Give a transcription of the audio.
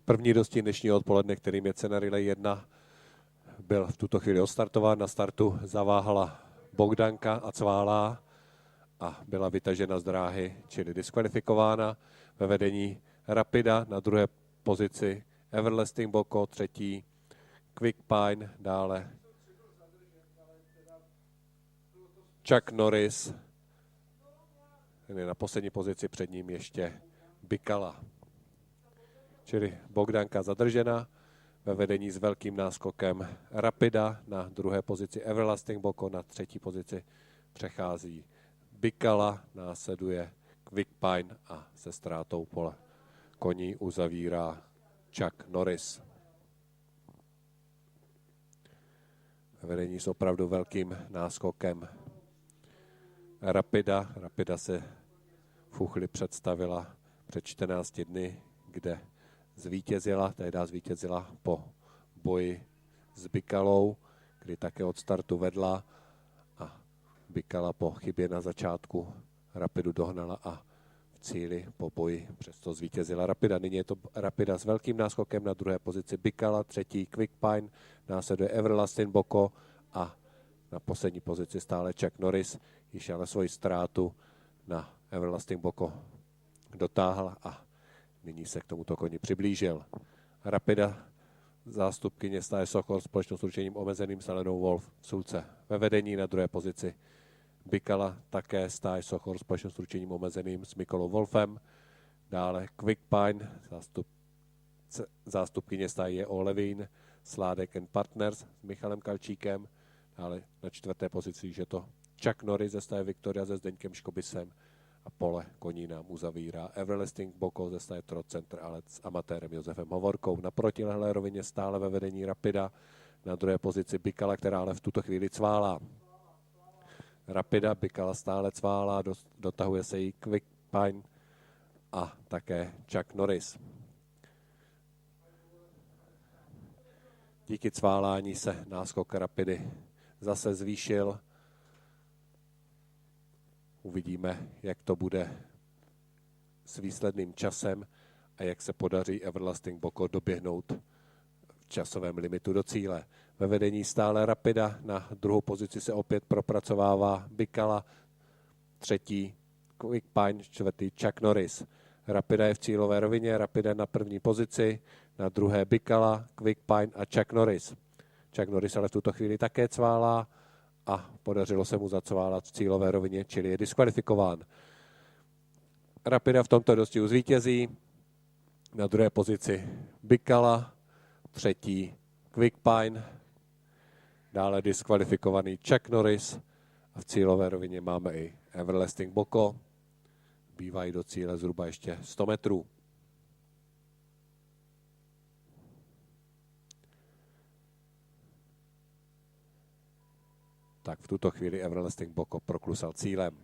První dostih dnešního odpoledne, kterým je cena Relay 1, byl v tuto chvíli odstartován. Na startu zaváhala Bogdanka a Cválá a byla vytažena z dráhy, čili diskvalifikována. Ve vedení Rapida, na druhé pozici Everlasting Boko, třetí Quick Pine, dále Chuck Norris, ten je na poslední pozici, před ním ještě Bikala. Čili Bogdanka zadržena, ve vedení s velkým náskokem Rapida, na druhé pozici Everlasting Boko, na třetí pozici přechází Bikala, následuje Quick Pine a se ztrátou pole koní uzavírá Chuck Norris. Ve vedení s opravdu velkým náskokem Rapida. Rapida se v Uchli představila před 14 dny, kde zvítězila po boji s Bikalou, kdy také od startu vedla a Bikala po chybě na začátku Rapidu dohnala a v cíli po boji přesto zvítězila Rapida. Nyní je to Rapida s velkým náskokem, na druhé pozici Bikala, třetí Quick Pine, následuje Everlasting Boko a na poslední pozici stále Chuck Norris, již ale svoji ztrátu na Everlasting Boko dotáhl a nyní se k tomuto koni přiblížil. Rapida, zástupkyně stáje Sochor, společnost s ručením omezeným s Alenou Wolf v Sulce. Ve vedení na druhé pozici Bikala, také stáje Sochor, společnost s ručením omezeným s Mikolou Wolfem. Dále Quick Pine, zástupkyně stáje je Levín, Sládek and Partners s Michalem Kalčíkem. Dále na čtvrté pozici je to Chuck Norris ze stáje Victoria se Zdeňkem Škobisem a pole koní nám uzavírá Everlasting Boko ze stáje Trot Center, ale s amatérem Josefem Hovorkou. Na protilehlé rovině stále ve vedení Rapida, na druhé pozici Bikala, která ale v tuto chvíli cválá. Rapida, Bikala stále cválá, dotahuje se jí Quick Pine a také Chuck Norris. Díky cválání se náskok Rapidy zase zvýšil. Uvidíme, jak to bude s výsledným časem a jak se podaří Everlasting Boko doběhnout v časovém limitu do cíle. Ve vedení stále Rapida, na druhou pozici se opět propracovává Bikala, třetí Quick Pine, čtvrtý Chuck Norris. Rapida je v cílové rovině, Rapida na první pozici, na druhé Bikala, Quick Pine a Chuck Norris. Chuck Norris ale v tuto chvíli také cválá a podařilo se mu zacválat v cílové rovině, čili je diskvalifikován. Rapida v tomto dostihu zvítězí, na druhé pozici Bikala, třetí Quick Pine, dále diskvalifikovaný Chuck Norris a v cílové rovině máme i Everlasting Boko. Bývají do cíle zhruba ještě 100 metrů. Tak v tuto chvíli Everlasting Boko proklusal cílem.